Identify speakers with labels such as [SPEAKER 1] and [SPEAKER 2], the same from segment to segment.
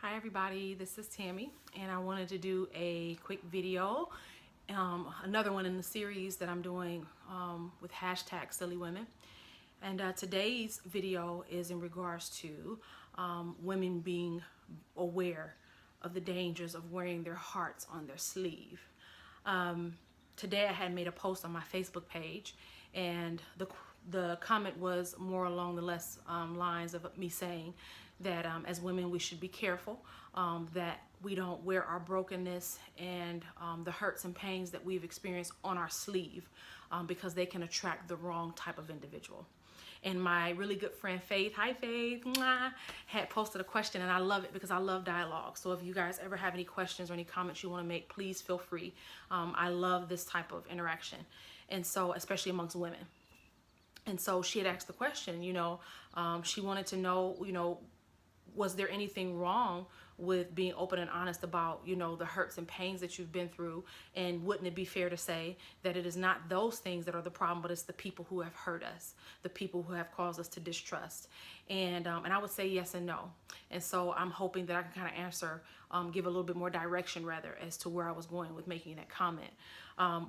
[SPEAKER 1] Hi everybody, this is Tammy and I wanted to do a quick video, another one in the series that I'm doing with hashtag silly women. And today's video is in regards to women being aware of the dangers of wearing their hearts on their sleeve. Today I had made a post on my Facebook page, and the comment was more along the lines of me saying that as women we should be careful that we don't wear our brokenness and the hurts and pains that we've experienced on our sleeve because they can attract the wrong type of individual. And my really good friend Faith, hi Faith, had posted a question, and I love it because I love dialogue. So if you guys ever have any questions or any comments you want to make, please feel free. I love this type of interaction, and so especially amongst women. And so she had asked the question, she wanted to know, was there anything wrong with being open and honest about, the hurts and pains that you've been through? And wouldn't it be fair to say that it is not those things that are the problem, but it's the people who have hurt us, the people who have caused us to distrust? And I would say yes and no. And so I'm hoping that I can kind of answer, give a little bit more direction rather as to where I was going with making that comment.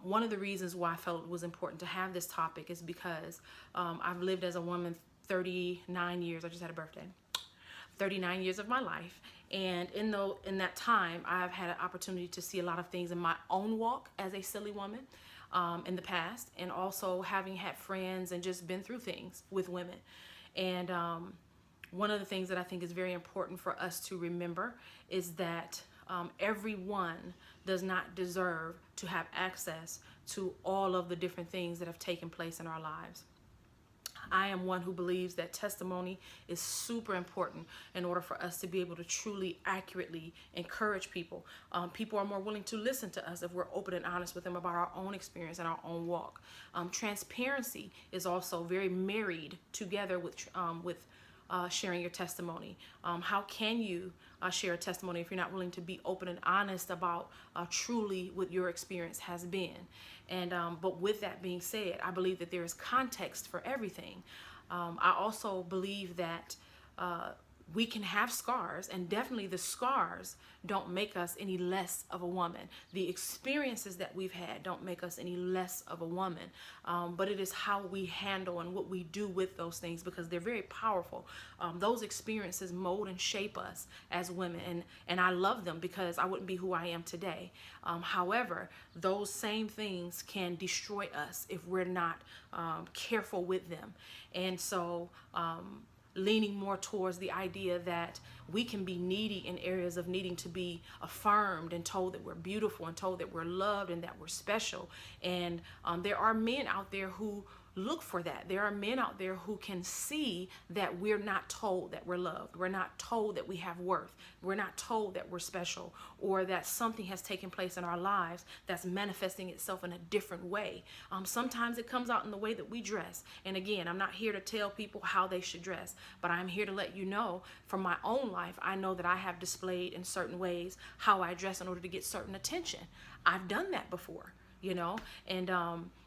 [SPEAKER 1] One of the reasons why I felt it was important to have this topic is because I've lived as a woman 39 years. I just had a birthday. 39 years of my life, and in that time I've had an opportunity to see a lot of things in my own walk as a silly woman in the past, and also having had friends and just been through things with women. And one of the things that I think is very important for us to remember is that everyone does not deserve to have access to all of the different things that have taken place in our lives. I am one who believes that testimony is super important in order for us to be able to truly, accurately encourage people. People are more willing to listen to us if we're open and honest with them about our own experience and our own walk. Transparency is also very married together with sharing your testimony. How can you share a testimony if you're not willing to be open and honest about truly what your experience has been? And but with that being said, I believe that there is context for everything. I also believe that we can have scars, and definitely the scars don't make us any less of a woman. The experiences that we've had don't make us any less of a woman, but it is how we handle and what we do with those things, because they're very powerful. Those experiences mold and shape us as women, and I love them because I wouldn't be who I am today. However, those same things can destroy us if we're not careful with them. And so leaning more towards the idea that we can be needy in areas of needing to be affirmed and told that we're beautiful and told that we're loved and that we're special. And there are men out there who look for that. There are men out there who can see that we're not told that we're loved. We're not told that we have worth. We're not told that we're special, or that something has taken place in our lives that's manifesting itself in a different way. Sometimes it comes out in the way that we dress. And again, I'm not here to tell people how they should dress, but I'm here to let you know from my own life, I know that I have displayed in certain ways how I dress in order to get certain attention. I've done that before,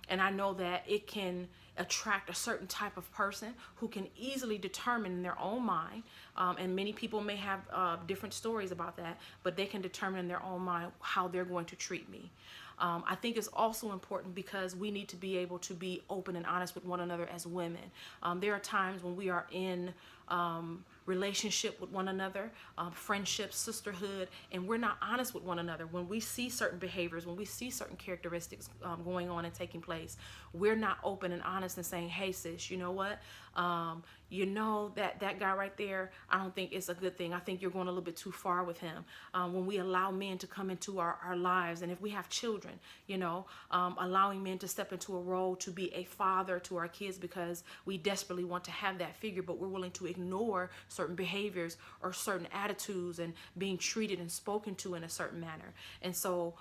[SPEAKER 1] and I know that it can attract a certain type of person who can easily determine in their own mind, and many people may have different stories about that, but they can determine in their own mind how they're going to treat me. I think it's also important because we need to be able to be open and honest with one another as women. There are times when we are in relationship with one another, friendship, sisterhood, and we're not honest with one another. When we see certain behaviors, when we see certain characteristics going on and taking place, we're not open and honest and saying, hey sis, you know what? That guy right there, I don't think it's a good thing. I think you're going a little bit too far with him. When we allow men to come into our lives, and if we have children, allowing men to step into a role to be a father to our kids because we desperately want to have that figure, but we're willing to ignore certain behaviors or certain attitudes and being treated and spoken to in a certain manner. And so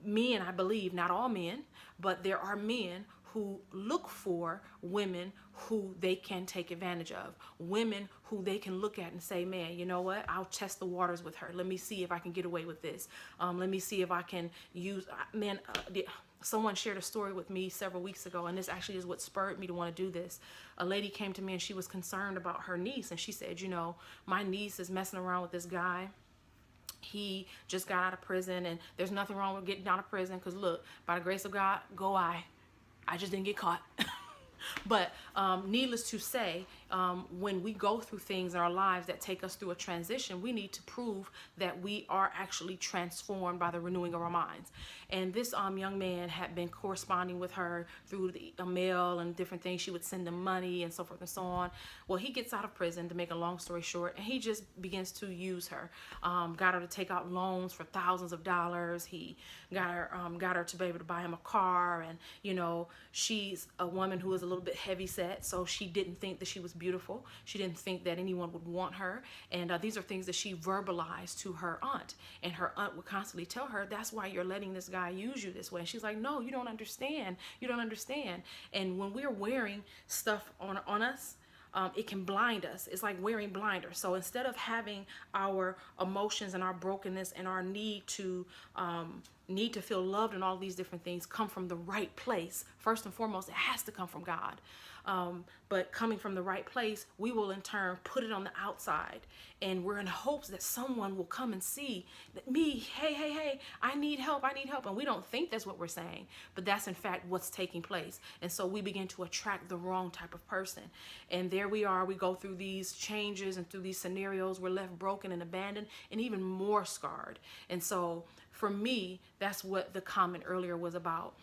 [SPEAKER 1] men, I believe, not all men, but there are men who look for women who they can take advantage of, women who they can look at and say, man, you know what, I'll test the waters with her. Let me see if I can get away with this. Let me see if I can use, someone shared a story with me several weeks ago, and this actually is what spurred me to want to do this. A lady came to me and she was concerned about her niece, and she said, you know, my niece is messing around with this guy. He just got out of prison, and there's nothing wrong with getting out of prison, because look, by the grace of God, go I just didn't get caught. But needless to say, when we go through things in our lives that take us through a transition, we need to prove that we are actually transformed by the renewing of our minds. And this young man had been corresponding with her through the mail and different things. She would send him money and so forth and so on. Well, he gets out of prison, to make a long story short, and he just begins to use her. Got her to take out loans for thousands of dollars. He got her to be able to buy him a car, and you know, she's a woman who is a little bit heavy set, so she didn't think that she was beautiful. She didn't think that anyone would want her, and these are things that she verbalized to her aunt, and her aunt would constantly tell her, that's why you're letting this guy use you this way. And she's like, no, you don't understand. You don't understand. And when we're wearing stuff on us, it can blind us. It's like wearing blinders. So instead of having our emotions and our brokenness and our need to feel loved and all these different things come from the right place, first and foremost, it has to come from God. But coming from the right place, we will in turn put it on the outside, and we're in hopes that someone will come and see that hey, I need help, and we don't think that's what we're saying, but that's in fact what's taking place. And so we begin to attract the wrong type of person, and there we are, we go through these changes and through these scenarios, we're left broken and abandoned and even more scarred. And so for me, that's what the comment earlier was about.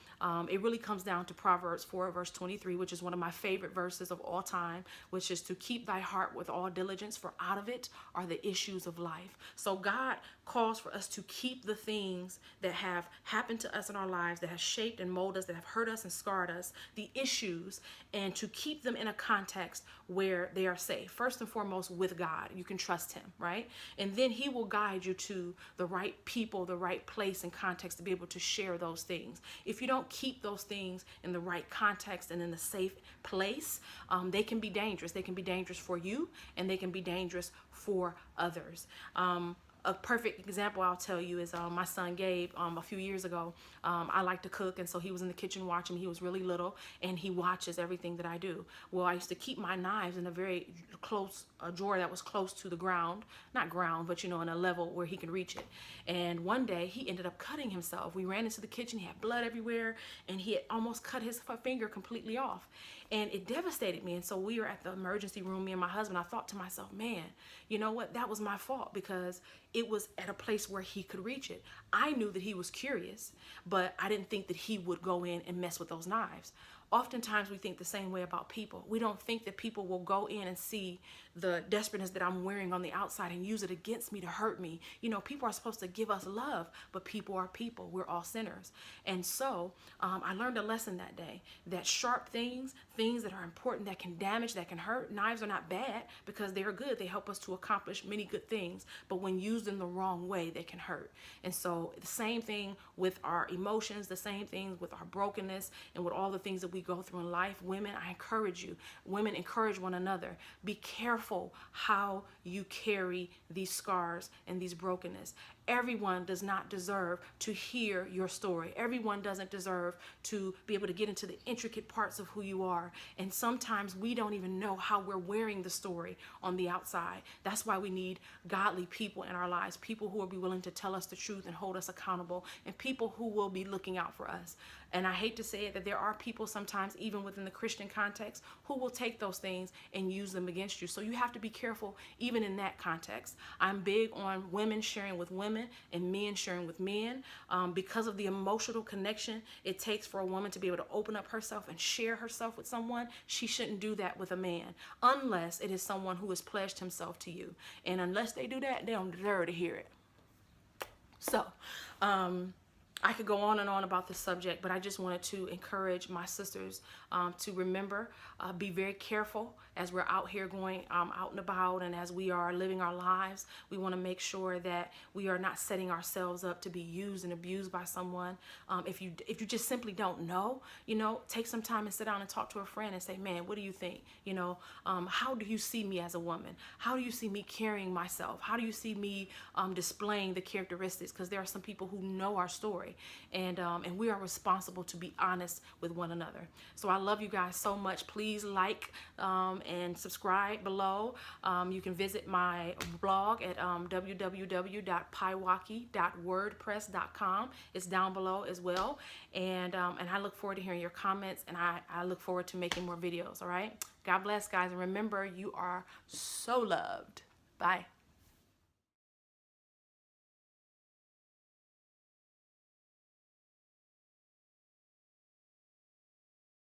[SPEAKER 1] It really comes down to Proverbs 4 verse 23, which is one of my favorite verses of all time, which is to keep thy heart with all diligence, for out of it are the issues of life. So God calls for us to keep the things that have happened to us in our lives, that have shaped and molded us, that have hurt us and scarred us, the issues, and to keep them in a context where they are safe. First and foremost, with God. You can trust him, right? And then he will guide you to the right people, the right place and context to be able to share those things. If you don't keep those things in the right context and in the safe place, they can be dangerous. They can be dangerous for you, and they can be dangerous for others. A perfect example I'll tell you is my son Gabe. A few years ago, I like to cook, and so he was in the kitchen watching me. He was really little, and he watches everything that I do. Well, I used to keep my knives in a very close drawer that was close to the ground, not ground, but you know, in a level where he could reach it. And one day he ended up cutting himself. We ran into the kitchen. He had blood everywhere, and he had almost cut his finger completely off. And it devastated me. And so we were at the emergency room, me and my husband. I thought to myself, man, you know what? That was my fault, because it was at a place where he could reach it. I knew that he was curious, but I didn't think that he would go in and mess with those knives. Oftentimes we think the same way about people. We don't think that people will go in and see the desperateness that I'm wearing on the outside and use it against me to hurt me. You know, people are supposed to give us love, but people are people. We're all sinners. And so I learned a lesson that day, that sharp things that are important, that can damage, that can hurt. Knives are not bad because they're good. They help us to accomplish many good things. But when used in the wrong way, they can hurt. And so the same thing with our emotions, the same thing with our brokenness, and with all the things that we go through in life. Women, I encourage you. Women, encourage one another. Be careful how you carry these scars and these brokenness. Everyone does not deserve to hear your story. Everyone doesn't deserve to be able to get into the intricate parts of who you are. And sometimes we don't even know how we're wearing the story on the outside. That's why we need godly people in our lives, people who will be willing to tell us the truth and hold us accountable, and people who will be looking out for us. And I hate to say it, that there are people sometimes, even within the Christian context, who will take those things and use them against you. So you have to be careful even in that context. I'm big on women sharing with women and men sharing with men, because of the emotional connection it takes for a woman to be able to open up herself and share herself with someone. She shouldn't do that with a man unless it is someone who has pledged himself to you. And unless they do that, they don't deserve to hear it. So, I could go on and on about this subject, but I just wanted to encourage my sisters to remember, be very careful as we're out here going out and about, and as we are living our lives. We want to make sure that we are not setting ourselves up to be used and abused by someone. If you just simply don't know, take some time and sit down and talk to a friend and say, man, what do you think? How do you see me as a woman? How do you see me carrying myself? How do you see me displaying the characteristics? Because there are some people who know our story, and we are responsible to be honest with one another. So I love you guys so much. Please like and subscribe below. You can visit my blog at www.piwaki.wordpress.com. It's down below as well. And I look forward to hearing your comments, and I look forward to making more videos. All right. God bless, guys. And remember, you are so loved. Bye.